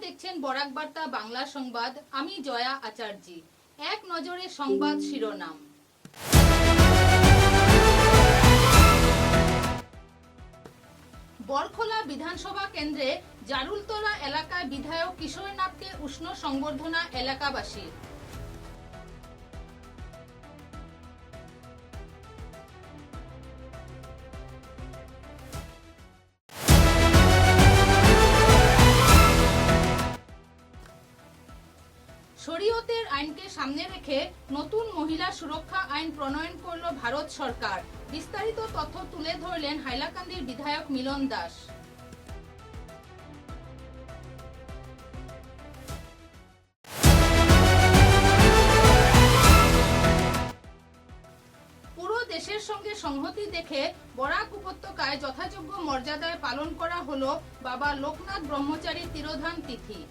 দেখছেন বরাক বার্তা বাংলা সংবাদ। আমি জয়া আচার্য। এক নজরে সংবাদ শিরোনাম। বরখোলা বিধানসভা কেন্দ্রে জারুলতলা এলাকায় বিধায়ক কিশোর নাথকে উষ্ণ সংবর্ধনা এলাকাবাসী। শরীয়তের আইনকে সামনে রেখে নতুন মহিলা সুরক্ষা আইন প্রণয়ন করল ভারত সরকার। বিস্তারিত তথ্য তুলে ধরলেন হাইলাকান্দির বিধায়ক মিলন দাস। পুরো দেশের সঙ্গে সংহতি দেখে বরাক উপত্যকায় যথাযোগ্য মর্যাদায় পালন করা হলো বাবা লোকনাথ ব্রহ্মচারী তিরোধান তিথি।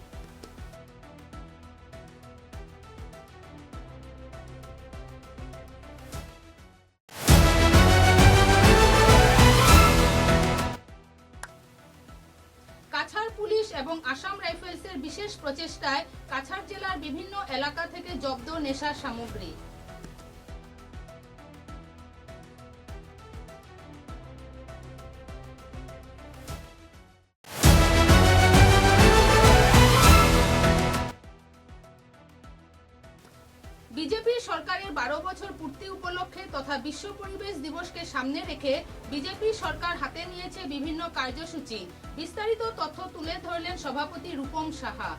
কাছাড় পুলিশ এবং আসাম রাইফেলসের বিশেষ প্রচেষ্টায় কাছাড় জেলার বিভিন্ন এলাকা থেকে জব্দ নেশার সামগ্রী। বিজেপি সরকারের 12 বছর পূর্তি উপলক্ষে তথা বিশ্ব পরিবেশ দিবসকে সামনে রেখে বিজেপি সরকার হাতে নিয়েছে বিভিন্ন কার্যসূচি। বিস্তারিত তথ্য তুলে ধরলেন সভাপতি রূপম সাহা।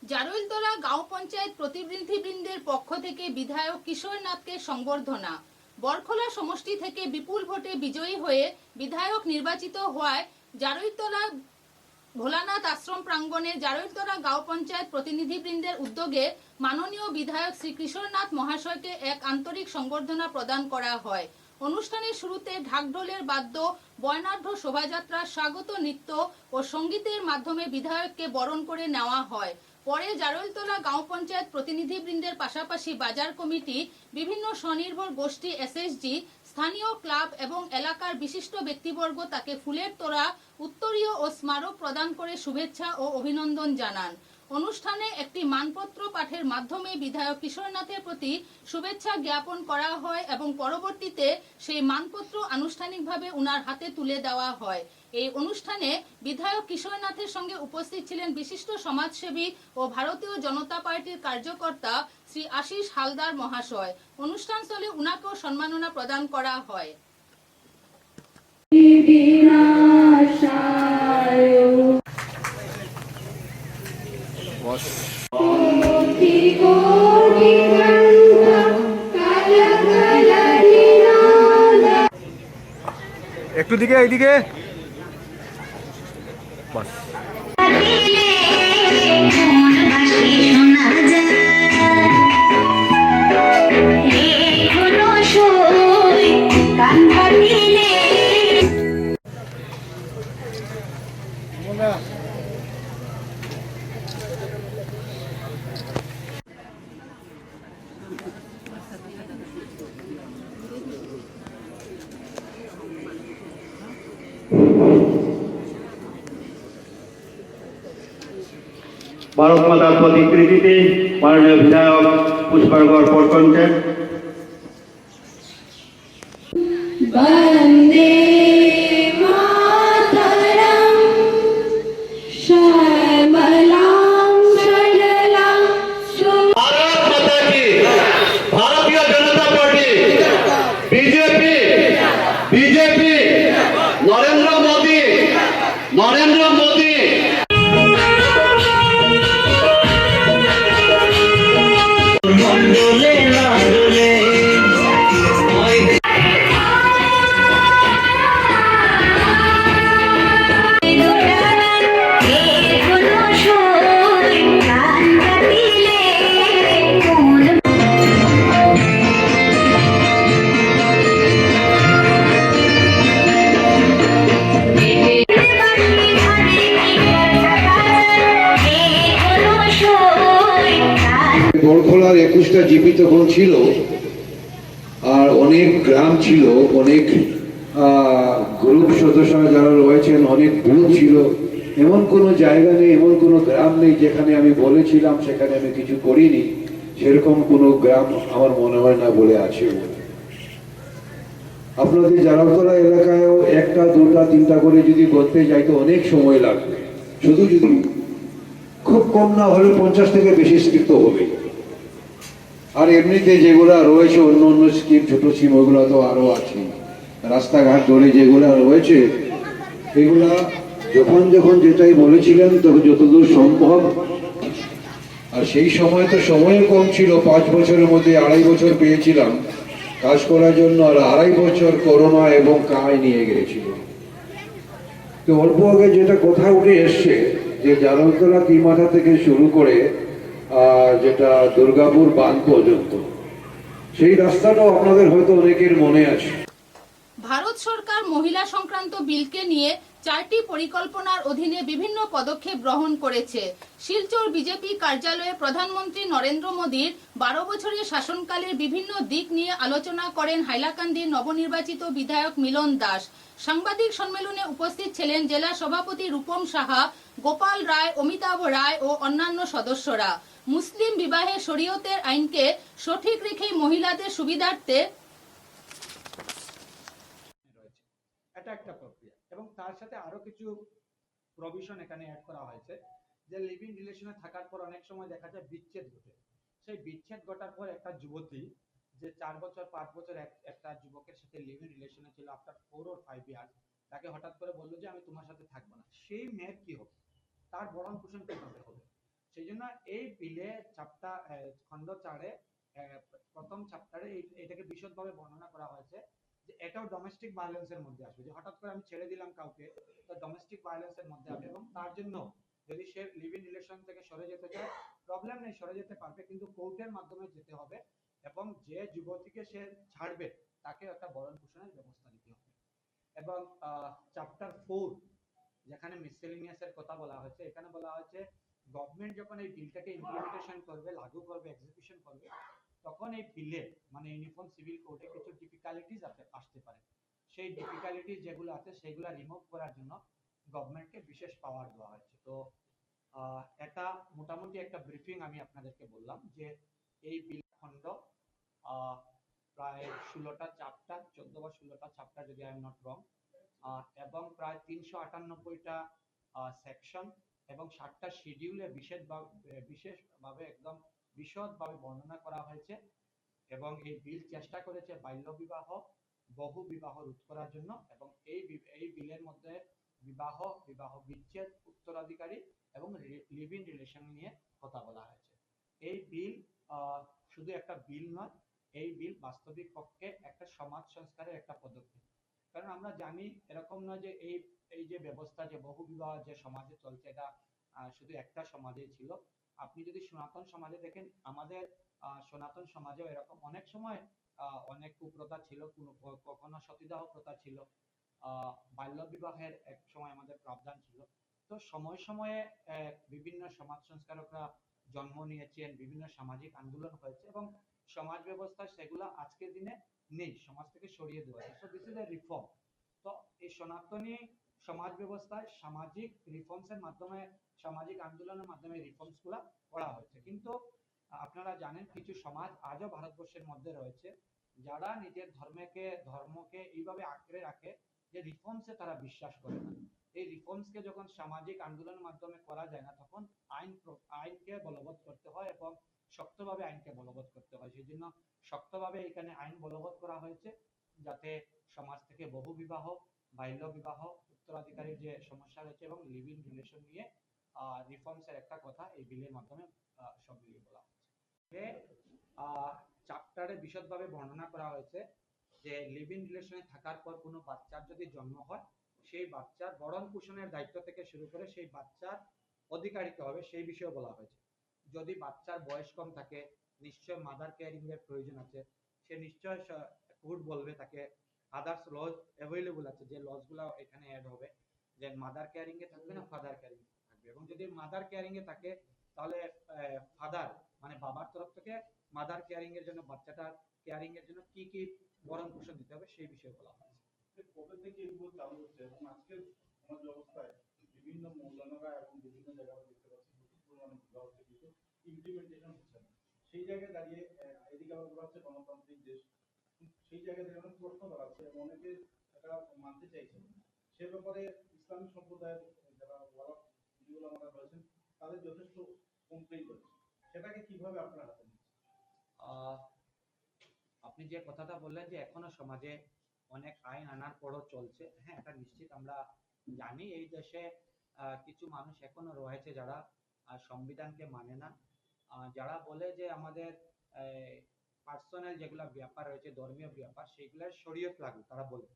জারুলতলা গাঁও পঞ্চায়েত প্রতিনিধিবৃন্দের পক্ষ থেকে বিধায়ক কিশোর নাথকে সংবর্ধনা। বরখোলা সমষ্টি থেকে বিপুল ভোটে বিজয়ী হয়ে বিধায়ক নির্বাচিত হওয়ায় জারুলতলা ভোলানাথ আশ্রম প্রাঙ্গণে জারুলতলা গাঁও পঞ্চায়েত প্রতিনিধিবৃন্দের উদ্যোগে মাননীয় বিধায়ক শ্রী কিশোর নাথ মহাশয়কে এক আন্তরিক সংবর্ধনা প্রদান করা হয়। অনুষ্ঠানের শুরুতে ঢাকঢোলের বাদ্য, বর্ণাঢ্য শোভাযাত্রা, স্বাগত নৃত্য ও সঙ্গীতের মাধ্যমে বিধায়ককে বরণ করে নেওয়া হয়। পরে জারুলতলা গাঁও পঞ্চায়েত প্রতিনিধিবৃন্দের পাশাপাশি বাজার কমিটি, বিভিন্ন স্বনির্ভর গোষ্ঠী, এসএসজি, স্থানীয় ক্লাব এবং এলাকার বিশিষ্ট ব্যক্তিবর্গ তাকে ফুলের তোড়া, উত্তরীয় ও স্মারক প্রদান করে শুভেচ্ছা ও অভিনন্দন জানান। অনুষ্ঠানে একটি মানপত্র পাঠের মাধ্যমে বিধায়ক কিশোর নাথের প্রতি শুভেচ্ছা জ্ঞাপন করা হয় এবং পরবর্তীতে সেই মানপত্র আনুষ্ঠানিকভাবে উনার হাতে তুলে দেওয়া হয়। এই অনুষ্ঠানে বিধায়ক কিশোর নাথের সঙ্গে উপস্থিত ছিলেন বিশিষ্ট সমাজসেবী ও ভারতীয় জনতা পার্টির কার্যকর্তা শ্রী আশিস হালদার মহাশয়। অনুষ্ঠানস্থলে উনাকেও সম্মাননা প্রদান করা হয়। একটু দিকে এইদিকে বাস। ভারত মাতার প্রতিকৃতিতে মাননীয় বিধায়ক পুষ্পারগড় পঞ্চায়েত। বন্দে মাতরম শ্যামলাং সরলাং ভারত মাতা কি, ভারতীয় জনতা পার্টি, বিজেপি, বিজেপি, নরেন্দ্র মোদী, নরেন্দ্র মোদী। বরখোলার 21টা জীবিত গণ ছিল, আর অনেক গ্রাম ছিল, অনেক গ্রুপ সদস্যরা যারা রয়েছেন, অনেক বুথ ছিল, এমন কোনো জায়গা নেই, এমন কোনো গ্রাম নেই যেখানে আমি বলেছিলাম সেখানে আমি কিছু করিনি, সেরকম কোনো গ্রাম আমার মনে হয় না বলে আছে। আপনাদের জালালতলা এলাকায়ও একটা দুটা তিনটা করে যদি করতে যাই তো অনেক সময় লাগবে। শুধু যদি খুব কম না হলে 50 থেকে বেশি স্কিম তো হবে। আর এমনিতে যেগুলা রয়েছে অন্য অন্য স্কিম, ছোট স্কিম, ওগুলো তো আরো আছে। রাস্তাঘাট ধরে যেগুলা রয়েছে এগুলা যখন যখন যেটাই বলেছিলেন তখন যতদূর সম্ভব, আর সেই সময় তো সময় কম ছিল, 5 বছরের মধ্যে 2.5 বছর পেয়েছিলাম কাজ করার জন্য, আর 2.5 বছর করোনা এবং কাজ নিয়ে গিয়েছিল। তো অল্প আগে যেটা কথা উঠে এসছে যে জালালতলা কিমাঠা থেকে শুরু করে যেটা দুর্গাপুর বাঁধ পর্যন্ত, সেই রাস্তাটাও আপনাদের হয়তো অনেকের মনে আছে। ভারত সরকার মহিলা সংক্রান্ত বিলকে নিয়ে 4টি পরিকল্পনার অধীনে বিভিন্ন পদক্ষেপ গ্রহণ করেছে। শিলচর বিজেপি কার্যালয়ে প্রধানমন্ত্রী নরেন্দ্র মোদীর 12 বছরের শাসনকালের বিভিন্ন দিক নিয়ে আলোচনা করেন হাইলাকান্দির নবনির্বাচিত বিধায়ক মিলন দাস। সাংবাদিক সম্মেলনে উপস্থিত ছিলেন জেলা সভাপতি রূপম সাহা, গোপাল রায়, অমিতাভ রায় ও অন্যান্য সদস্যরা। মুসলিম বিবাহে শরীয়তের আইনকে সঠিক রেখেই মহিলাদের সুবিধার্থে এটা একটা প্রক্রিয়া, এবং তার সাথে আরো কিছু প্রভিশন এখানে অ্যাড করা হয়েছে যে লিভিং রিলেশনে থাকার পর অনেক সময় দেখা যায় বিচ্ছেদ ঘটে। সেই বিচ্ছেদ ঘটার পর একটা যুবতী যে 4 বছর 5 বছর একটা যুবকের সাথে লিভিং রিলেশনে ছিল, আফটার 4 or 5 ইয়ার্স তাকে হঠাৎ করে বললো যে আমি তোমার সাথে থাকবো না, সেই মেয়ের কি হবে, তার ভরণ পোষণ কিভাবে হবে? সেই জন্য এই বিলে চ্যাপ্টার খণ্ড 4-এ প্রথম চ্যাপ্টারে এটাকে বিশদভাবে বর্ণনা করা হয়েছে যে এটাও ডোমেস্টিক ভায়োলেন্সের মধ্যে আসবে, যে হঠাৎ করে আমি ছেড়ে দিলাম কাউকে, তো ডোমেস্টিক ভায়োলেন্সের মধ্যে আসবে। এবং তার জন্য যদি সে লিভ ইন রিলেশন থেকে সরে যেতে চায়, প্রবলেম নেই, সরে যেতে পারবে, কিন্তু কোর্টের মাধ্যমে যেতে হবে, এবং যে যুবতীকে সে ছাড়বে তাকে একটা ভরণ পোষণের ব্যবস্থা নিতে হবে। এবং চ্যাপ্টার 4 যেখানে মিসেলেনিয়াস এর কথা বলা হয়েছে, এখানে বলা হয়েছে গভর্নমেন্ট যখন এই বিলটাকে ইমপ্লিমেন্টেশন করবে, লাগু করবে, এক্সিকিউশন করবে, তখন এই বিলে মানে ইউনিফর্ম সিভিল কোডে কিছু ডিফিকাল্টিজ আসতে পারে। সেই ডিফিকাল্টিজ যেগুলো আছে সেগুলো রিমুভ করার জন্য গভর্নমেন্টকে বিশেষ পাওয়ার দেওয়া হয়েছে। তো এটা মোটামুটি একটা ব্রিফিং আমি আপনাদেরকে বললাম যে এই বিল খণ্ড প্রায় 16টা চ্যাপ্টার, 14 বা 16টা চ্যাপ্টার যদি আই এম নট রং, এবং প্রায় 398টা সেকশন এবং 7টা শিডিউলে বিশেষভাবে একদম বিশদভাবে বর্ণনা করা হয়েছে। এবং এই বিল চেষ্টা করেছে বাল্য বিবাহ, বহু বিবাহ রোধ করার জন্য, এবং এই বিলের মধ্যে বিবাহ বিচ্ছেদ, উত্তরাধিকারী এবং লিভ ইন রিলেশন নিয়ে কথা বলা হয়েছে। এই বিল শুধু একটা বিল নয়, এই বিল বাস্তবিক পক্ষে একটা সমাজ সংস্কারের একটা পদক্ষেপ। কারণ আমরা জানি এরকম নয় যে এই যে ব্যবস্থা, যে বহু বিবাহ যে সমাজে চলছে, এটা শুধু একটা সমাজেই ছিল। আপনি যদি সনাতন সমাজে দেখেন, আমাদের সনাতন সমাজেও এরকম অনেক সময় অনেক কুপ্রথা ছিল, কখনো সতীদাহ প্রথা ছিল, বাল্য বিবাহের এক সময় আমাদের প্রাবধান ছিল। তো সময় সময়ে বিভিন্ন সমাজ সংস্কারকরা জন্ম নিয়েছেন, বিভিন্ন সামাজিক আন্দোলন হয়েছে, এবং সমাজ ব্যবস্থা সেগুলো আজকের দিনে নেই, সমাজ থেকে সরিয়ে দেওয়া হয়েছে। So this is a reform. তো এই সনাতনী সমাজ ব্যবস্থায় সামাজিক রিফর্মস এর মাধ্যমে, সামাজিক আন্দোলনের মাধ্যমে রিফর্মস গুলা করা হয়েছে। কিন্তু আপনারা জানেন কিছু সমাজ আজও ভারতবর্ষের মধ্যে রয়েছে যারা নিজের ধর্মকে এইভাবে আঁকড়ে রাখে যে রিফর্মসে তারা বিশ্বাস করে না। এই রিফর্মসকে যখন সামাজিক আন্দোলনের মাধ্যমে করা যায় না, তখন আইনকে বলবৎ করতে হয়, এবং শক্তভাবে আইনকে বলবৎ করতে হয়। সেই জন্য শক্তভাবে এখানে আইন বলবৎ করা হয়েছে, যাতে সমাজ থেকে বহু বিবাহ, বাল্য বিবাহ, উত্তরাধিকারীর যে সমস্যা রয়েছে এবং লিভ ইন রিলেশন নিয়ে রিফর্মস এর একটা কথা এই বিলের মাধ্যমে সব মিলিয়ে বলা হচ্ছে। চ্যাপ্টারে বিশদভাবে বর্ণনা করা হয়েছে যে লিভ ইন রিলেশনে থাকার পর কোনো বাচ্চার যদি জন্ম হয়, সেই বাচ্চার ভরণ পোষণের দায়িত্ব থেকে শুরু করে সেই বাচ্চার অধিকারিতা হবে, সেই বিষয়ে বলা হয়েছে। যদি বাচ্চার বয়স কম থাকে, নিশ্চয় মাদার কেয়ারিং এর প্রয়োজন আছে, সে নিশ্চয় কোর্ট বলবে তাকে আদার্স লজ অ্যাভেলেবল আছে, যে লজ গুলো এখানে অ্যাড হবে, যে মাদার কেয়ারিং এ থাকবে না ফাদার কেয়ারিং থাকবে। এবং যদি মাদার কেয়ারিং এ থাকে, তাহলে ফাদার মানে বাবার তরফ থেকে মাদার কেয়ারিং এর জন্য, বাচ্চাটার কেয়ারিং এর জন্য কি কি ভরণ পোষণ দিতে হবে সেই বিষয়ে বলা হয়েছে। কবে থেকে এগুলো চালু হচ্ছে এবং আজকের সমাজ ব্যবস্থায় বিভিন্ন মৌলানারা এবং বিভিন্ন জায়গায় দেখতে পাচ্ছি প্রচুর পরিমাণে বিবাহ হচ্ছে, কিন্তু ইমপ্লিমেন্টেশন হচ্ছে না। সেই জায়গায় দাঁড়িয়ে এদিকে আবার বলা হচ্ছে গণতান্ত্রিক দেশ, সেই জায়গায় দাঁড়িয়ে অনেক প্রশ্ন দাঁড়াচ্ছে এবং অনেকে এটা মানতে চাইছে। সে ব্যাপারে ইসলামী সম্প্রদায়ের যারা ওলামারা রয়েছেন তাদের যথেষ্ট কমপ্লেইন রয়েছে, সেটাকে কিভাবে আপনারা হাতে নিচ্ছেন? আপনি যে কথাটা বললেন যে এখনো সমাজে অনেক আইন আনার পরও চলছে, হ্যাঁ এটা নিশ্চিত আমরা জানি। এই দেশে কিছু মানুষ এখনো রয়েছে যারা সংবিধানকে মানে না, যারা বলে যে আমাদের পার্সোনাল যেগুলা ব্যাপার রয়েছে, ধর্মীয় ব্যাপার, সেগুলোর শরীয়ত লাগু তারা বলে,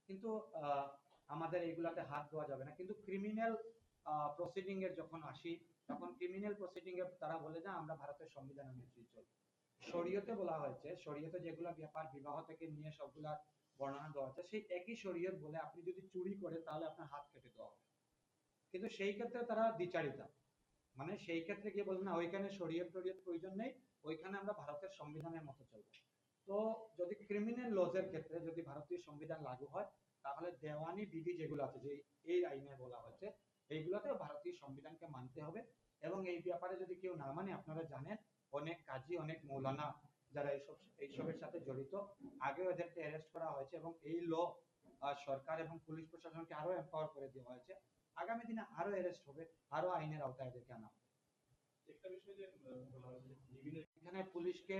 কিন্তু আমাদের এইগুলাতে হাত দেওয়া যাবে না। কিন্তু ক্রিমিনাল প্রসিডিং এর যখন আসি, তখন ক্রিমিনাল প্রসিডিং এ তারা বলে যে আমরা ভারতের সংবিধান অনুযায়ী চলবো। শরীয়তে বলা হয়েছে, শরীয়তে যেগুলা ব্যাপার বিবাহ থেকে নিয়ে সবগুলা বর্ণনা দেওয়া আছে, সেই একই শরীয়ত বলে আপনি যদি চুরি করেন তাহলে আপনার হাত কেটে দেওয়া হবে। কিন্তু সেই ক্ষেত্রে তারা দ্বিচারিতা, মানে সেই ক্ষেত্রে গিয়ে বলবে না ওইখানে শরীয়ত প্রয়োজন নেই, ওইখানে আমরা ভারতের সংবিধানের মতো চলবো। তো যদি ক্রিমিনাল লজের ক্ষেত্রে যদি ভারতীয় সংবিধান লাগু হয়, তাহলে দেওয়ানি বিধি যেগুলো আছে, যে এই আইনে বলা হচ্ছে, এইগুলোতে ভারতীয় সংবিধানকে মানতে হবে। এবং এই ব্যাপারে যদি কেউ না মানে, আপনারা জানেন অনেক কাজী, অনেক মৌলানা যারা এইসবের সাথে জড়িত, আগে ওদেরকে অ্যারেস্ট করা হয়েছে এবং এই ল সরকার এবং পুলিশ প্রশাসনকে আরো এম্পাওয়ার করে দেওয়া হয়েছে। আগামী দিনে আরো অ্যারেস্ট হবে, আরো আইনের আওতায় এদেরকে আনা হবে। একটা বিষয় যে বলা হয়েছে বিভিন্ন এখানে পুলিশকে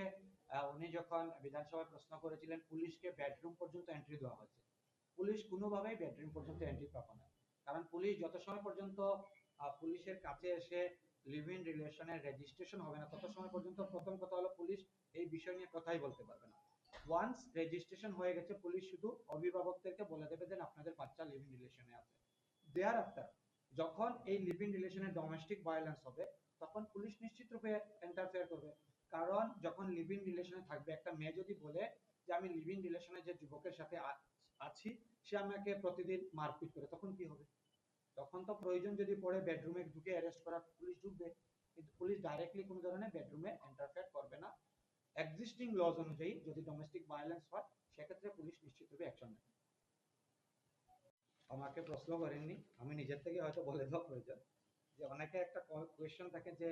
উনি যখন বিধানসভায় প্রশ্ন করেছিলেন, পুলিশকে বেডরুম পর্যন্ত এন্ট্রি দেওয়া হয়েছে। পুলিশ কোনোভাবেই বেডরুম পর্যন্ত এন্ট্রি পাবে না, কারণ পুলিশ যত সময় পর্যন্ত পুলিশের কাছে এসে লিভ ইন রিলেশনের রেজিস্ট্রেশন হবে না, তত সময় পর্যন্ত প্রথম কথা হলো পুলিশ এই বিষয় নিয়ে কথাই বলতে পারবে না। ওয়ান্স রেজিস্ট্রেশন হয়ে গেছে, পুলিশ শুধু অভিভাবকদেরকে বলে দেবে যে আপনাদের বাচ্চা লিভ ইন রিলেশনে আছে। দেয়ার আফটার যখন এই লিভ ইন রিলেশনে ডোমেস্টিক ভায়োলেন্স হবে, তখন পুলিশ নিশ্চিত রূপে ইন্টারফেয়ার করবে। কারণ যখন লিভ ইন রিলেশনে থাকবে, একটা মেয়ে যদি বলে যে আমি লিভ ইন রিলেশনে যে যুবকের সাথে আছি সে আমাকে প্রতিদিন মারপিট করে, তখন কি হবে? তখন তো প্রয়োজন যদি পড়ে বেডরুমে ঢুকে অ্যারেস্ট করা, পুলিশ ঢুকবে, কিন্তু পুলিশ ডাইরেক্টলি কোনো ধরনের বেডরুমে ইন্টারফেয়ার করবে না। এক্সিস্টিং লজ অনুযায়ী যদি ডোমেস্টিক ভায়োলেন্স হয়, সেক্ষেত্রে পুলিশ নিশ্চিতভাবে অ্যাকশন নেবে। আমাকে প্রশ্ন করেননি, আমি নিজের থেকে হয়তো বলে দেওয়া প্রয়োজন যে অনেকে একটা কোয়েশ্চেন থাকে যে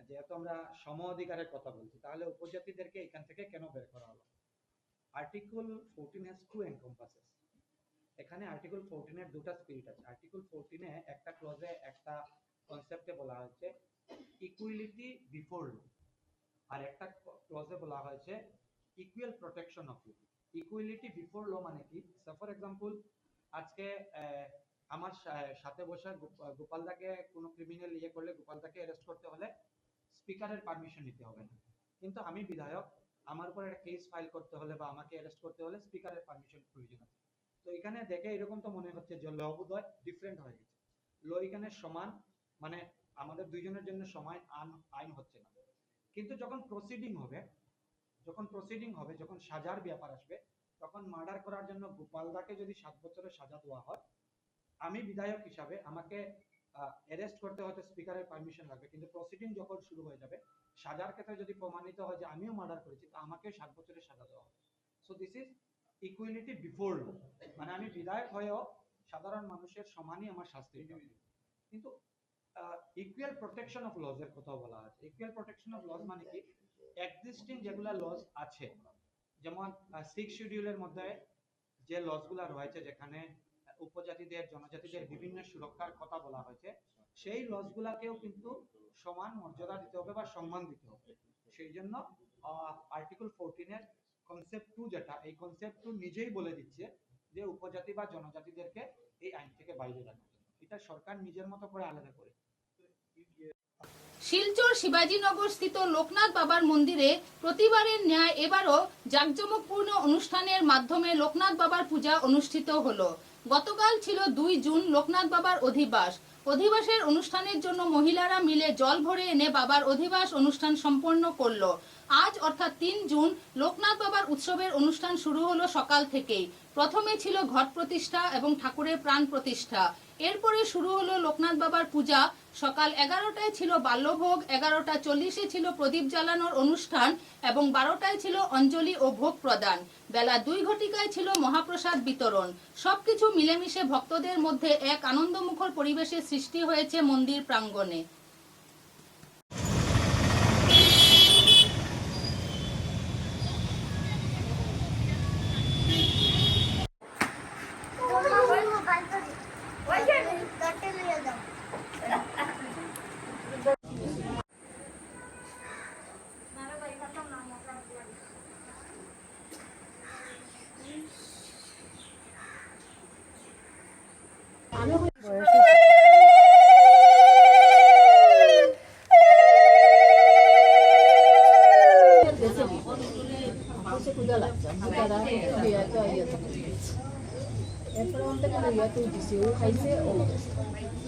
যেহেতু আমরা সম অধিকারের কথা বলছি, তাহলে উপজাতিদেরকে এখান থেকে কেন বের করা হলো? Article 14 has to encompasses. এখানে আর্টিকেল 14 এর দুটো স্পিরিট আছে। আর্টিকেল 14 এ একটা ক্লজে একটা কনসেপ্টে বলা হয়েছে ইকুয়ালিটি বিফোর ল, আর একটা ক্লজে বলা হয়েছে equal protection of law. Equality before law মানে কি? ফর এক্সাম্পল, আজকে আমার সাথে বসে গোপালদাকে কোনো ক্রিমিনাল ইয়ে করলে গোপালদাকে অ্যারেস্ট করতে হলে স্পিকারের পারমিশন নিতে হবে না, কিন্তু আমি বিধায়ক, আমার উপর একটা কেস ফাইল করতে হলে বা আমাকে অ্যারেস্ট করতে হলে স্পিকারের পারমিশন প্রয়োজন আছে। তো এখানে দেখে এরকম তো মনে হচ্ছে যে ল বোধহয় ডিফারেন্ট হয়ে গেছে। ল এখানে সমান, মানে আমাদের দুইজনের জন্য সমান আইন হচ্ছে না। কিন্তু যখন প্রসিডিং হবে, যখন সাজার ব্যাপার আসবে, তখন মার্ডার করার জন্য গোপালদাকে যদি 7 বছরের সাজা দেওয়া হয়, আমি বিধায়ক হিসাবে আমাকে অ্যারেস্ট করতে হয়তো স্পিকারের পারমিশন লাগবে, কিন্তু প্রসিডিং যখন শুরু হয়ে যাবে, সাজার ক্ষেত্রে যদি প্রমাণিত হয় যে আমিও মার্ডার করেছি, তো আমাকে 7 বছরের সাজা দেওয়া হবে। So this is equality before law, মানে আমি বিধায়ক হয়েও সাধারণ মানুষের সমানই আমার শাস্তি হবে। কিন্তু ইকুয়াল প্রোটেকশন অফ লজ এর কথা বলা আছে। ইকুয়াল প্রোটেকশন অফ লজ মানে কি? এক্সিস্টিং যেগুলা লজ আছে, যেমন 6 শিডিউলের মধ্যে যে লজগুলা রয়েছে, যেখানে উপজাতিদের, জনজাতিদের বিভিন্ন সুরক্ষার কথা বলা হয়েছে, সেই লজগুলাকেও কিন্তু সমান মর্যাদা দিতে হবে বা সম্মান দিতে হবে। সেই জন্য আর্টিকেল 14 এর কনসেপ্ট 2 যেটা, এই কনসেপ্ট 2 নিজেই বলে দিচ্ছে যে উপজাতি বা জনজাতিদেরকে এই আইন থেকে বাইরে রাখার জন্য। এটা সরকার নিজের মতো করে আলাদা করে। শিলচর শিবাজীনগর স্থিত লোকনাথ বাবার মন্দিরে প্রতিবারের ন্যায় এবারও জাঁকজমকপূর্ণ অনুষ্ঠানের মাধ্যমে লোকনাথ বাবার পূজা অনুষ্ঠিত হলো। গতকাল ছিল 2 জুন লোকনাথ বাবার অধিবাস। অধিবাসের অনুষ্ঠানের জন্য মহিলারা মিলে জল ভরে এনে বাবার অধিবাস অনুষ্ঠান সম্পন্ন করলো। আজ অর্থাৎ 3 জুন লোকনাথ বাবার উৎসবের অনুষ্ঠান শুরু হলো সকাল থেকেই। প্রথমে ছিল ঘট প্রতিষ্ঠা এবং ঠাকুরের প্রাণ প্রতিষ্ঠা। এরপরে শুরু হলো লোকনাথ বাবার পূজা সকাল 11টায় ছিল বাল্যভোগ, 11:40 ছিল প্রদীপ জ্বালানোর অনুষ্ঠান এবং 12টায় ছিল অঞ্জলি ও ভোগ প্রদান। বেলা 2 ঘটিকায় ছিল মহাপ্রসাদ বিতরণ। সবকিছু মিলেমিশে ভক্তদের মধ্যে এক আনন্দমুখর পরিবেশের সৃষ্টি হয়েছে মন্দির প্রাঙ্গণে।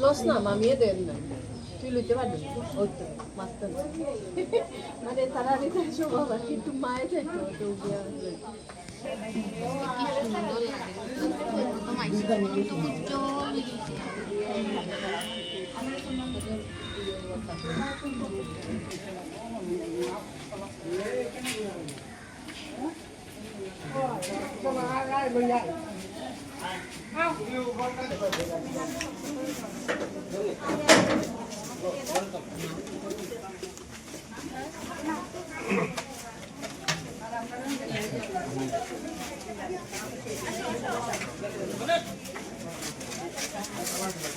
লস না মামিয়ে দেন না তুই লইতে পারবি ওই তো মাস্টার মানে তারা স্বভাব আর কিন্তু মায়ের চাইতো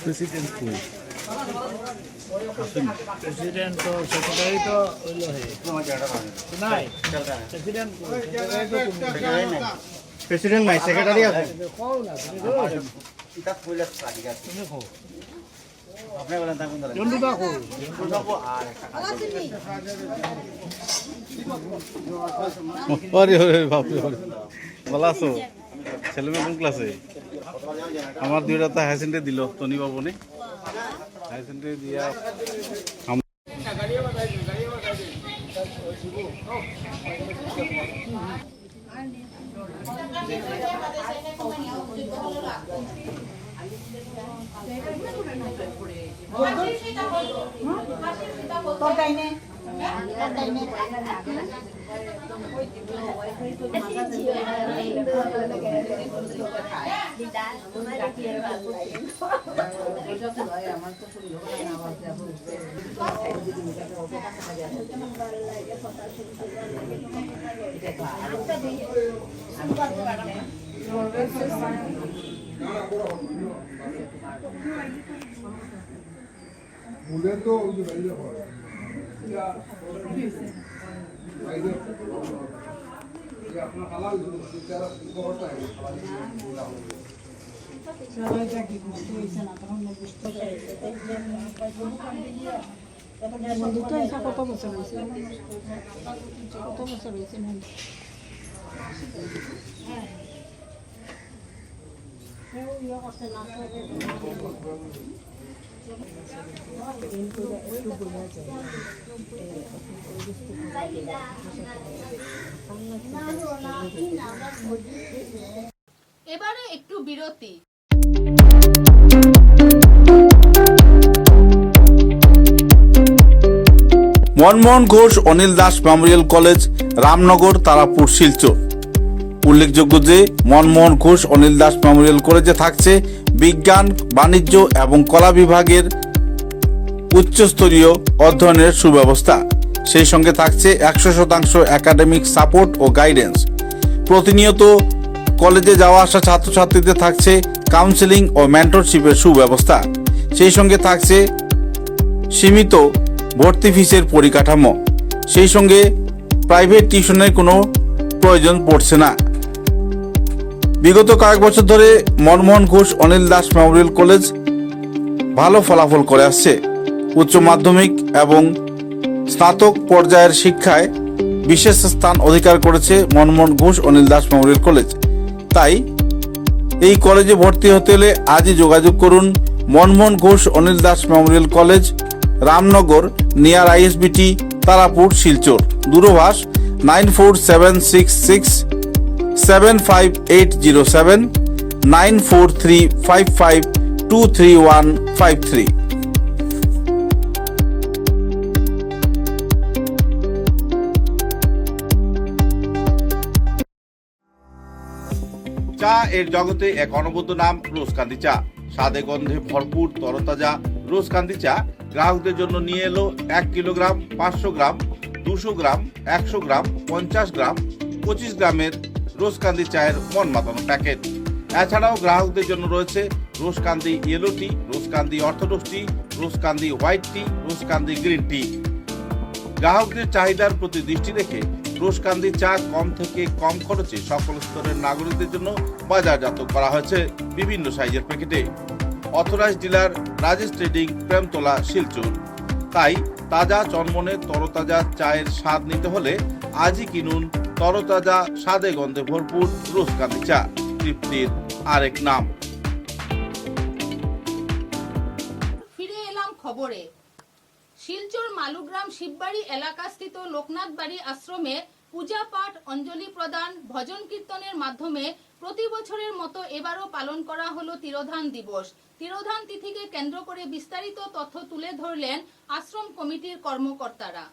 প্রেসিডেন্ট কই প্রেসিডেন্ট তো সেক্রেটারি তো হইল হে নাই প্রেসিডেন্ট প্রেসিডেন্ট নাই সেক্রেটারি আছে কও না এটা কইলা সাদি আছে তুমি কও আপনি বলেন তা কোন দল জন্ডুদা কও জন্ডুদা আর আরে আরে বাপ রে ভালো আছো ছেলে মেয়ে কোন ক্লাসে আমার দুইটা তো হাই সেকেন্ডারি দিল তনি বাবু নে হাই সেকেন্ডারি দিয়া কত বছর হয়েছে এবারে একটু বিরতি। Manmohan Ghosh Anil Das memorial college, Ramnagar, Tarapur, Silchar. উল্লেখযোগ্য যে মনমোহন ঘোষ অনিল দাস মেমোরিয়াল কলেজে থাকছে বিজ্ঞান, বাণিজ্য এবং কলা বিভাগের উচ্চস্তরীয় অধ্যয়নের সুব্যবস্থা। সেই সঙ্গে থাকছে 100% একাডেমিক সাপোর্ট ও গাইডেন্স। প্রতিনিয়ত কলেজে যাওয়া আসা ছাত্রছাত্রীদের থাকছে কাউন্সেলিং ও মেন্টরশিপের সুব্যবস্থা। সেই সঙ্গে থাকছে সীমিত ভর্তি ফিসের পরিকাঠামো। সেই সঙ্গে প্রাইভেট টিউশনের কোনো প্রয়োজন পড়ছে না। বিগত কয়েক বছর ধরে মনমোহন ঘোষ অনিল দাস মেমোরিয়াল কলেজ ভালো ফলাফল করে আসছে। উচ্চ মাধ্যমিক এবং স্নাতক পর্যায়ের শিক্ষায় বিশেষ স্থান অধিকার করেছে মনমোহন ঘোষ অনিল দাস মেমোরিয়াল কলেজ। তাই এই কলেজে ভর্তি হতে হলে আজই যোগাযোগ করুন Manmohan Ghosh Anil Das memorial college, Ramnagar, near ISBT, Tarapur, Silchar. দূরভাষ 9476675807 9435523153। চা এর জগতে এক অনবদ্য নাম রোজকান্দি চা। স্বাদে গন্ধে ভরপুর তরতাজা রোজকান্দি চা গ্রাহকদের জন্য নিয়ে এলো 1 কিলোগ্রাম, 500 গ্রাম, 200 গ্রাম, 100 গ্রাম, 50 গ্রাম, 25 গ্রামের রোজকান্দি চায়ের মন মাতানো প্যাকেট। এছাড়াও গ্রাহকদের জন্য রয়েছে রোজকান্দি ইয়েলো টি, রোজকান্দি অর্থোডক্স টি, রোজকান্দি হোয়াইট টি, রোজকান্দি গ্রিন টি। গ্রাহকদের চাহিদার প্রতি দৃষ্টি রেখে রোজকান্দি চা কম থেকে কম খরচে সকল স্তরের নাগরিকদের জন্য বাজারজাত করা হয়েছে বিভিন্ন সাইজের প্যাকেটে। Authorise dealer Rajesh trading, Premtala, Silchar. তাই তাজা চনমনে তরতাজা চায়ের স্বাদ নিতে হলে আজই কিনুন তরতাজা স্বাদে গন্ধে ভরপুর রোজকান্দি চা, তৃপ্তির আরেক নাম। ফিরে এলাম খবরে। শিলচর মালুগ্রাম শিববাড়ি এলাকাস্থিত লোকনাথ বাড়ি আশ্রমে পূজা পাঠ, অঞ্জলি প্রদান, ভজন কীর্তনের মাধ্যমে প্রতি বছরের মতো এবারও পালন করা হলো তিরোধান দিবস। তিরোধান তিথিকে কেন্দ্র করে বিস্তারিত তথ্য তুলে ধরলেন আশ্রম কমিটির কর্মকর্তারা।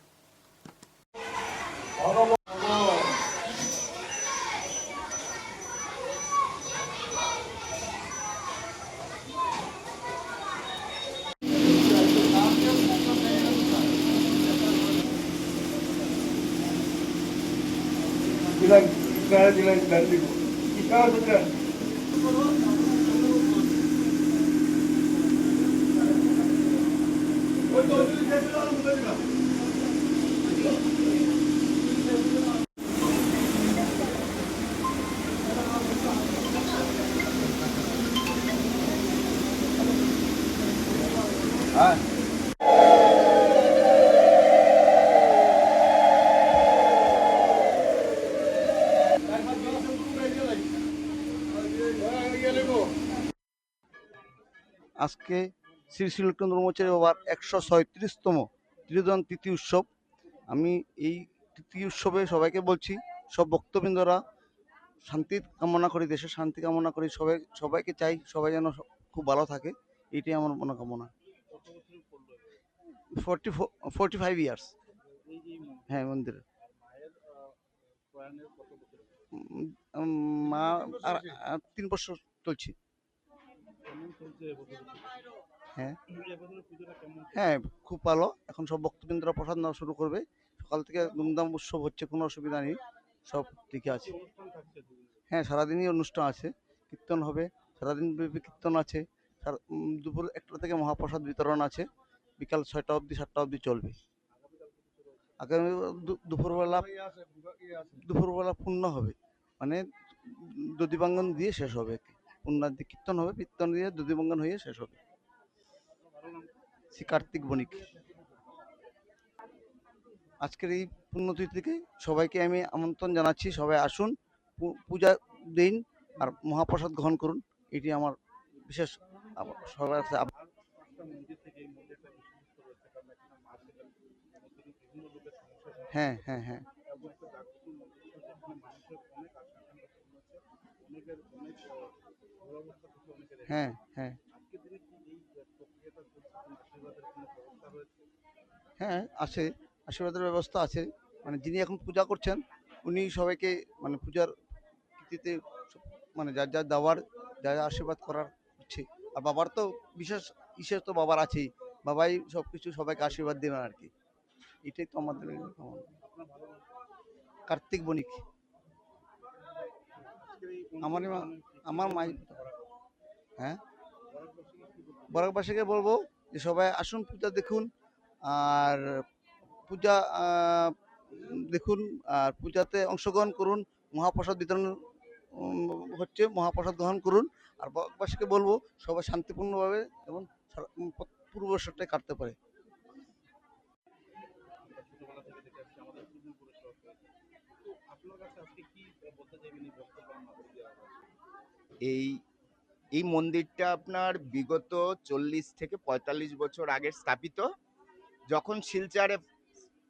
আজকে শ্রী শ্রী লোকনাথ ব্রহ্মচারী বাবার 137তম তিরোধান তিথি উৎসব। আমি এই তিথি উৎসবে সবাইকে বলছি, সব ভক্তবৃন্দরা শান্তি কামনা করি, দেশের শান্তি কামনা করি, সবাইকে চাই সবাই যেন খুব ভালো থাকে, এইটাই আমার মনোকামনা। 45 ইয়ার্স। হ্যাঁ, মন্দিরে মা আর 3 বছর চলছে। হ্যাঁ হ্যাঁ, খুব ভালো। এখন সব ভক্তবৃন্দরা প্রসাদ নেওয়া শুরু করবে। সকাল থেকে ধুমধাম উৎসব হচ্ছে, কোনো অসুবিধা নেই, সব ঠিকই আছে। হ্যাঁ, সারাদিনই অনুষ্ঠান আছে, কীর্তন হবে, সারাদিন ব্যাপী কীর্তন আছে। দুপুর 1টা থেকে মহাপ্রসাদ বিতরণ আছে, বিকাল 6টা অবধি 7টা অবধি চলবে। আগামী দুপুরবেলা পূর্ণ হবে, মানে দধিবাঙ্গন দিয়ে শেষ হবে। পূর্ণাদি কীর্তন হবে, কীর্তন দিয়ে দধিবাঙ্গন হয়ে শেষ হবে। শ্রী কার্তিক বণিক। আজকের এই পুণ্যতিথিকে সবাইকে আমি আমন্ত্রণ জানাচ্ছি, সবাই আসুন, পূজা দিন আর মহাপ্রসাদ গ্রহণ করুন, এটি আমার বিশেষ সবার কাছে। হ্যাঁ হ্যাঁ হ্যাঁ হ্যাঁ হ্যাঁ হ্যাঁ, আছে, আশীর্বাদের ব্যবস্থা আছে। মানে যিনি এখন পূজা করছেন উনি সবাইকে মানে পূজার কৃতিতে মানে যার যার দেওয়ার, যা যা আশীর্বাদ করার হচ্ছে। আর বাবার তো বিশেষ তো বাবার আছেই, বাবাই সব কিছু সবাইকে আশীর্বাদ দেবেন আর কি, এটাই তো আমাদের। কার্তিক বণিক। আমার মাই। হ্যাঁ, বরাকবাসীকে বলবো যে সবাই আসুন, পূজা দেখুন আর পূজা দেখুন আর পূজাতে অংশগ্রহণ করুন। মহাপ্রসাদ বিতরণ হচ্ছে, মহাপ্রসাদ গ্রহণ করুন। আর বরাকবাসীকে বলবো সবাই শান্তিপূর্ণভাবে এবং পুরো বছরটাই কাটতে পারে। এই মন্দিরটা আপনার বিগত 40 থেকে 45 বছর আগে স্থাপিত। যখন শিলচরে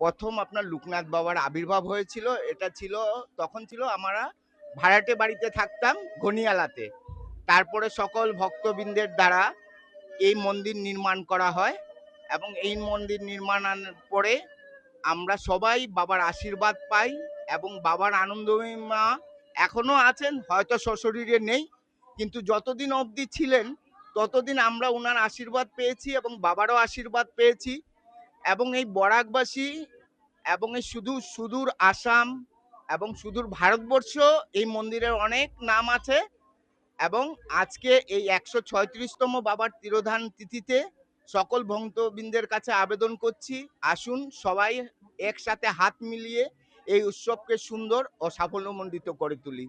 প্রথম আপনার লোকনাথ বাবার আবির্ভাব হয়েছিল, এটা ছিল তখন ছিল আমরা ভাড়াটে বাড়িতে থাকতাম গনিয়ালাতে। তারপরে সকল ভক্তবৃন্দের দ্বারা এই মন্দির নির্মাণ করা হয় এবং এই মন্দির নির্মাণের পরে আমরা সবাই বাবার আশীর্বাদ পাই এবং বাবার আনন্দময়ী মা এখনো আছেন, হয়তো সশরীরে নেই, কিন্তু যতদিন অবধি ছিলেন ততদিন আমরা ওনার আশীর্বাদ পেয়েছি এবং বাবারও আশীর্বাদ পেয়েছি। এবং এই বরাকবাসী এবং এই সুদূর আসাম এবং সুদূর ভারতবর্ষ এই মন্দিরের অনেক নাম আছে। এবং আজকে এই 136তম বাবার তিরোধান তিথিতে সকল ভক্তবৃন্দের কাছে আবেদন করছি, আসুন সবাই একসাথে হাত মিলিয়ে এই উৎসবকে সুন্দর ও সাফল্যমণ্ডিত করে তুলি।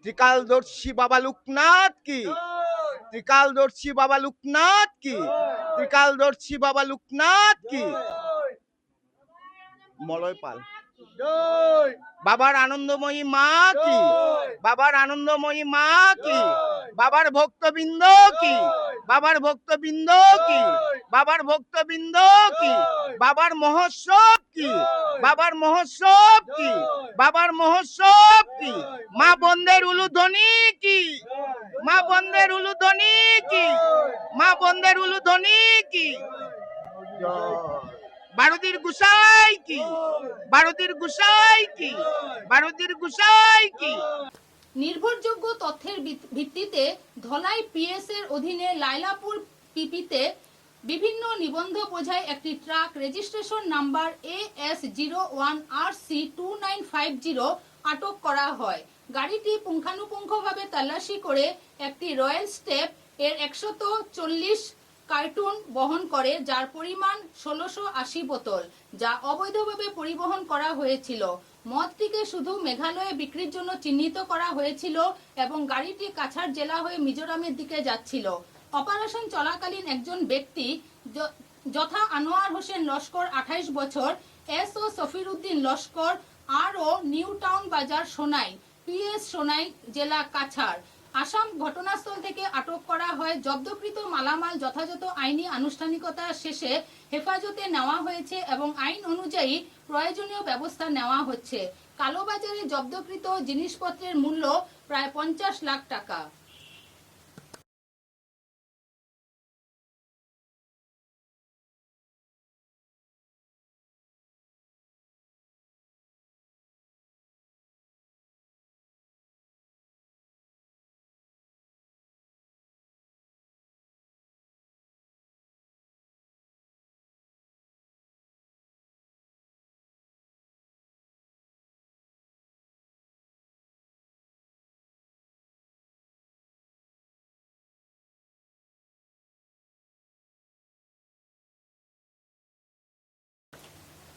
ত্রিকালদর্শী বাবা লোকনাথ কি, ত্রিকালদর্শী বাবা লোকনাথ কি, ত্রিকালদর্শী বাবা লোকনাথ কি। মলয় পাল। বাবার আনন্দময়ী মা কি, বাবার আনন্দময়ী মা কি, বাবার ভক্তবৃন্দ কি, বাবার ভক্তবৃন্দ কি, বাবার ভক্তবৃন্দ কি, বাবার মহোৎসব কি, বাবার মহোৎসব কি, বাবার মহোৎসব কি। মা বন্দের উলুধ্বনি কি, মা বন্দের উলুধ্বনি কি, মা বন্দের উলুধ্বনি কি। ভারতীর গুসাই কি, ভারতীর গুসাই কি, ভারতীর গুসাই কি। নির্ভরযোগ্য তথ্যের ভিত্তিতে ধলাই পিএস এর অধীনে লাইলাপুর পিপিতে বিভিন্ন নিবন্ধ বোঝাই একটি ট্রাক রেজিস্ট্রেশন নাম্বার AS01RC2950 আটক করা হয়। গাড়িটি পুঙ্খানুপুঙ্খভাবে তল্লাশি করে একটি রয়্যাল স্টেপ এর 140 কার্টুন বহন করে, যার পরিমাণ 1680 বোতল, যা অবৈধভাবে পরিবহন করা হয়েছিল। মদটিকে শুধু মেঘালয়ে বিক্রির জন্য চিহ্নিত করা হয়েছিল এবং গাড়িটি কাছাড় জেলা হয়ে মিজোরামের দিকে যাচ্ছিল। অপারেশন চলাকালীন একজন ব্যক্তি যথা আনোয়ার হোসেন লস্কর 28 বছর, SO Safir Uddin Laskar RO new town Bazar Sonai, PS Sonai জেলা কাছাড়, আসাম ঘটনাস্থল থেকে আটক করা হয়। জব্দকৃত মালামাল যথাযথ আইনি আনুষ্ঠানিকতা শেষে হেফাজতে নেওয়া হয়েছে এবং আইন অনুযায়ী প্রয়োজনীয় ব্যবস্থা নেওয়া হচ্ছে। কালোবাজারে জব্দকৃত জিনিসপত্রের মূল্য প্রায় 50 লাখ টাকা।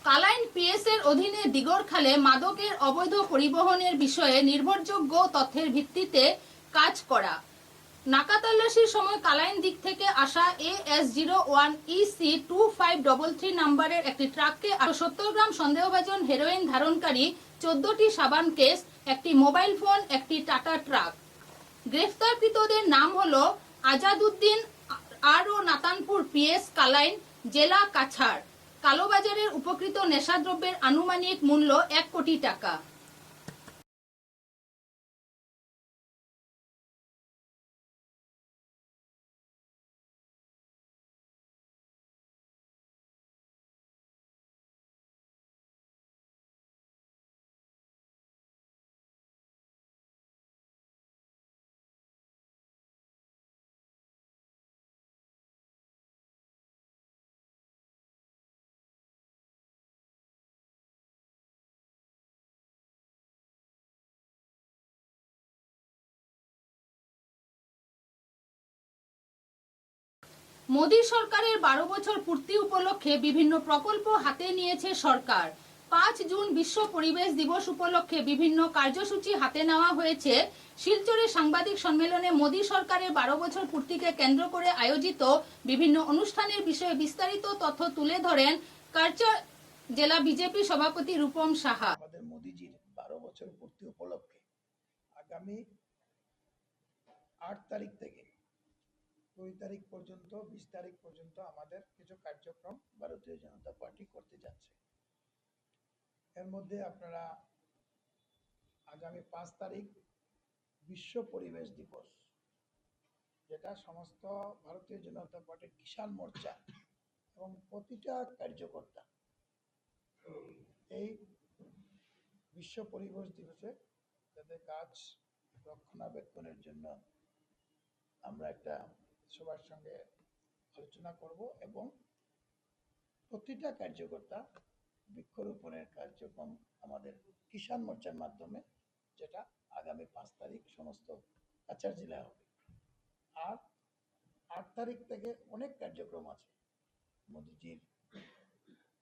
কালাইন পিএস এর অধীনে দিগরখালে মাদকের অবৈধ পরিবহনের বিষয়ে নির্ভরযোগ্য তথ্যের ভিত্তিতে কাজ করা। নাকা তল্লাশির সময় কালাইন দিক থেকে আসা AS01EC2533 নাম্বারের একটি ট্রাককে 70 গ্রাম সন্দেহভাজন হেরোইন ধারণকারী 14টি সাবান কেস, একটি মোবাইল ফোন, একটি টাটা ট্রাক। গ্রেফতারকৃতদের নাম হলো আজাদউদ্দিন RO নাতানপুর পিএস কালাইন জেলা কাছাড়। কালোবাজারের উপকৃত নেশাদ্রব্যের আনুমানিক মূল্য 1 কোটি টাকা। মোদী সরকারের 12 বছর পূর্তি উপলক্ষে বিভিন্ন প্রকল্প হাতে নিয়েছে সরকার। 5 জুন বিশ্ব পরিবেশ দিবস উপলক্ষে বিভিন্ন কার্যসূচি হাতে নেওয়া হয়েছে। শিলচরে সাংবাদিক সম্মেলনে মোদী সরকারের 12 বছর পূর্তিকে কেন্দ্র করে আয়োজিত বিভিন্ন অনুষ্ঠানের বিষয়ে বিস্তারিত তথ্য তুলে ধরেন কাছাড় জেলা বিজেপি সভাপতি রূপম সাহা। আমাদের মোদিজির 12 বছর পূর্তি উপলক্ষে আগামী 8 তারিখ থেকে 2 তারিখ পর্যন্ত 20 তারিখ পর্যন্ত আমাদের কিছু কার্যক্রম ভারতীয় জনতা পার্টি করতে যাচ্ছে। এর মধ্যে আপনারা আগামী 5 তারিখ বিশ্ব পরিবেশ দিবস, যেটা সমস্ত ভারতীয় জনতা পার্টির কিষাণ মোর্চা এবং প্রতিটা কার্যকর্তা এই বিশ্ব পরিবেশ দিবসে যাতে গাছ রক্ষণাবেক্ষণের জন্য আমরা একটা সবার সঙ্গে আলোচনা করব এবং প্রতিটা কার্যকর্তা বৃক্ষরোপণের কার্যক্রম আমাদের কিষাণ মোর্চার মাধ্যমে, যেটা আগামী 5 তারিখ সমস্ত কাছাড় জেলায় হবে। আর 8 তারিখ থেকে অনেক কার্যক্রম আছে। মোদিজির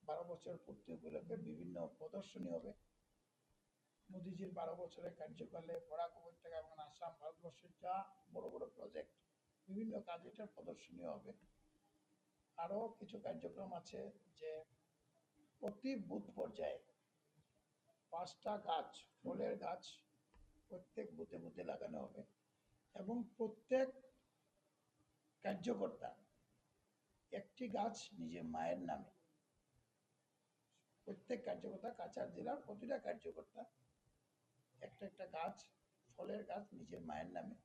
12 বছর পূর্তি উপলক্ষে বিভিন্ন প্রদর্শনী হবে। মোদিজির 12 বছরের কার্যকালে বরাক উপত্যকা এবং আসাম, ভারতবর্ষের যা বড় বড় প্রজেক্ট, বিভিন্ন কাজ, এটার প্রদর্শনী হবে। আরো কিছু কার্যক্রম আছে যে প্রতি বুথ পর্যায়ে 5টা গাছ, ফলের গাছ প্রত্যেক বুথে বুথে লাগানো হবে এবং প্রত্যেক কার্যকর্তা একটি গাছ নিজের মায়ের নামে, প্রত্যেক কার্যকর্তা, কাছাড় জেলার প্রতিটা কার্যকর্তা একটা একটা গাছ, ফলের গাছ নিজের মায়ের নামে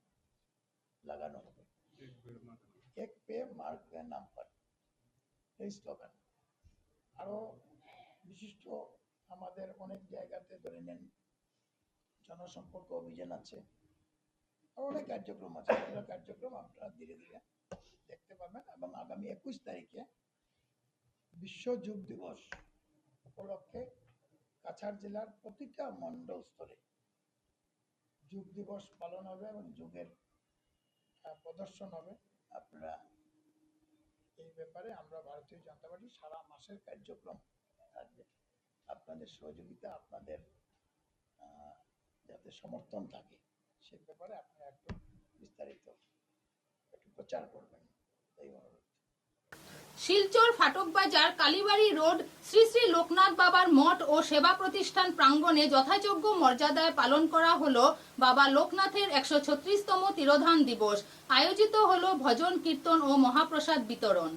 লাগানো হবে। এক পে মার পে নাম পার, এই স্লোগান। আরো বিশিষ্ট আমাদের অনেক জায়গাতে ধরে নেন জনসম্পর্ক অভিযান আছে, আর অনেক কার্যক্রম আছে। এগুলো কার্যক্রম আপনারা ধীরে ধীরে দেখতে পাবেন এবং আগামী 21 তারিখে বিশ্ব যোগ দিবস উপলক্ষে কাছাড় জেলার প্রতিটা মণ্ডল স্তরে যোগ দিবস পালন হবে এবং যোগের প্রদর্শন হবে। আপনারা এই ব্যাপারে আমরা ভারতীয় জনতা পার্টি সারা মাসের কার্যক্রম থাকবে। আপনাদের সহযোগিতা, আপনাদের যাতে সমর্থন থাকে সে ব্যাপারে আপনারা একটু বিস্তারিত একটু প্রচার করবেন, এই অনুরোধ। শিলচর ফাটক বাজার কালীবাড়ি রোড শ্রী শ্রী লোকনাথ বাবার মঠ ও সেবা প্রতিষ্ঠান প্রাঙ্গণে যথাযোগ্য মর্যাদায় পালন করা হলো বাবা লোকনাথের 136তম তিরোধান দিবস। আয়োজিত হলো ভজন কীর্তন ও মহাপ্রসাদ বিতরণ।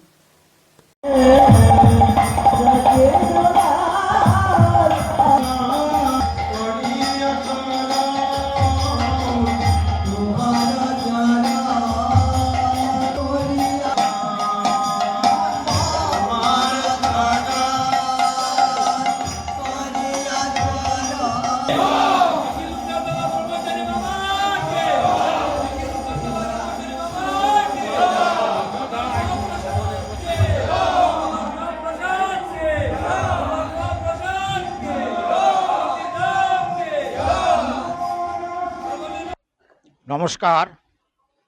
নমস্কার,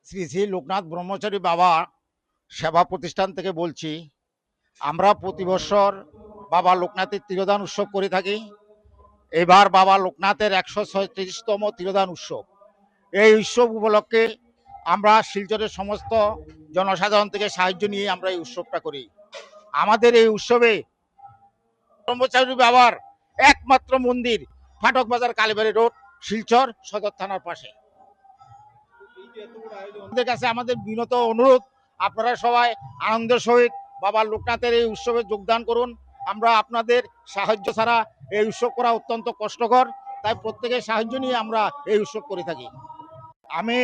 শ্রী শ্রী লোকনাথ ব্রহ্মচারী বাবা সেবা প্রতিষ্ঠান থেকে বলছি। আমরা প্রতি বছর বাবা লোকনাথের তিরোধান উৎসব করে থাকি। এবার বাবা লোকনাথের 136তম তিরোধান উৎসব। এই উৎসব উপলক্ষে আমরা শিলচরের সমস্ত জনসাধারণ থেকে সাহায্য নিয়ে আমরা এই উৎসবটা করি। আমাদের এই উৎসবে ব্রহ্মচারী বাবার একমাত্র মন্দির ফাটক বাজার কালীবাড়ি রোড, শিলচর সদর থানার পাশে। আমাদের কাছে আমাদের বিনত অনুরোধ, আপনারা সবাই আনন্দের সহিত বাবা লোকনাথের এই উৎসবে যোগদান করুন। আমরা আপনাদের সাহায্য ছাড়া এই উৎসব করা অত্যন্ত কষ্টকর, তাই প্রত্যেকের সাহায্য নিয়ে আমরা এই উৎসব করে থাকি। আমি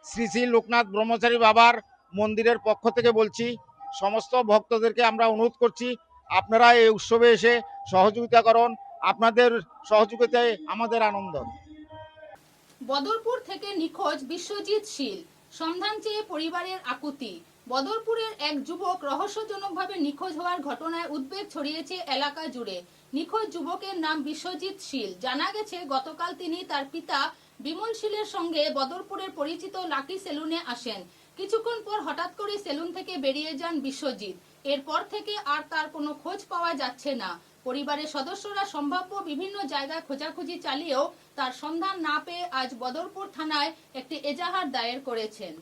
শ্রী শ্রী লোকনাথ ব্রহ্মচারী বাবার মন্দিরের পক্ষ থেকে বলছি, সমস্ত ভক্তদেরকে আমরা অনুরোধ করছি আপনারা এই উৎসবে এসে সহযোগিতা করুন। আপনাদের সহযোগিতায় আমাদের আনন্দ। বদরপুর থেকে নিখোঁজ বিশ্বজিৎ শীল, সন্ধান চেয়ে পরিবারের আকুতি। বদরপুরের এক যুবক রহস্যজনকভাবে নিখোঁজ হওয়ার ঘটনায় উদ্বেগ ছড়িয়েছে এলাকা জুড়ে। নিখোঁজ যুবকের নাম বিশ্বজিৎ শীল। জানা গেছে গতকাল তিনি তার পিতা বিমল শীলের সঙ্গে বদরপুরের পরিচিত লাকি সেলুনে আসেন। কিছুক্ষণ পর হঠাৎ করে সেলুন থেকে বেরিয়ে যান বিশ্বজিৎ। এরপর থেকে আর তার কোনো খোঁজ পাওয়া যাচ্ছে না। পরিবারের সদস্যরা সম্ভাব্য বিভিন্ন জায়গায় খোঁজাখুঁজি চালিয়েও তার সন্ধান না পেয়ে আজ বদরপুর থানায় একটি এজাহার দায়ের করেছেন।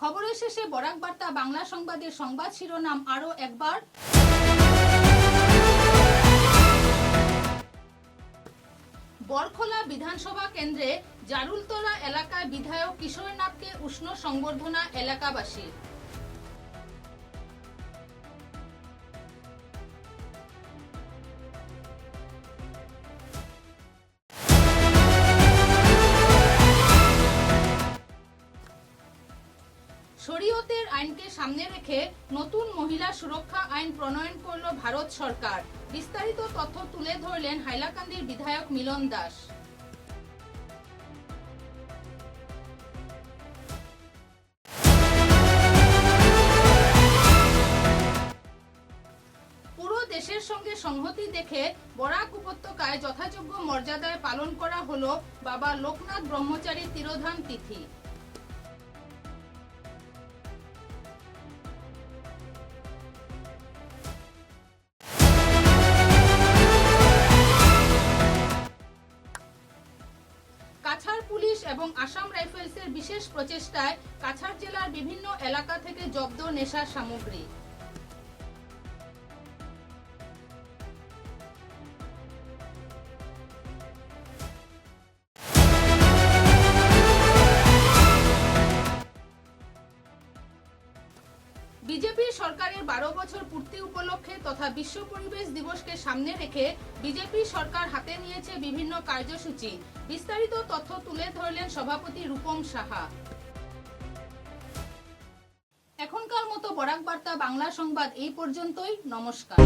খবরের শেষে বরাক বার্তা বাংলা সংবাদের সংবাদ শিরোনাম আরো একবার। বরখোলা বিধানসভা কেন্দ্রে জারুলতলা এলাকায় বিধায়ক কিশোর নাথকে উষ্ণ সংবর্ধনা এলাকাবাসী। শরীয়তের আইনকে সামনে রেখে নতুন মহিলা সুরক্ষা আইন প্রণয়ন করল ভারত সরকার। বিস্তারিত তথ্য তুলে ধরলেন হাইলাকান্দির বিধায়ক মিলন দাস। পুরো দেশের সঙ্গে সংহতি দেখে বরাক উপত্যকায় যথাযোগ্য মর্যাদায় পালন করা হলো বাবা লোকনাথ ব্রহ্মচারী তিরোধান তিথি। কাছাড় পুলিশ এবং আসাম রাইফেলসের বিশেষ প্রচেষ্টায় কাছাড় জেলার বিভিন্ন এলাকা থেকে জব্দ নেশার সামগ্রী। বিজেপি সরকারের 12 বছর পূর্তি উপলক্ষে তথা বিশ্ব পরিবেশ দিবসকে সামনে রেখে বিজেপি সরকার হাতে নিয়েছে বিভিন্ন কার্যসূচি। বিস্তারিত তথ্য তুলে ধরলেন সভাপতি রূপম সাহা। এখনকার মতো বরাক বার্তা বাংলা সংবাদ এই পর্যন্তই। নমস্কার।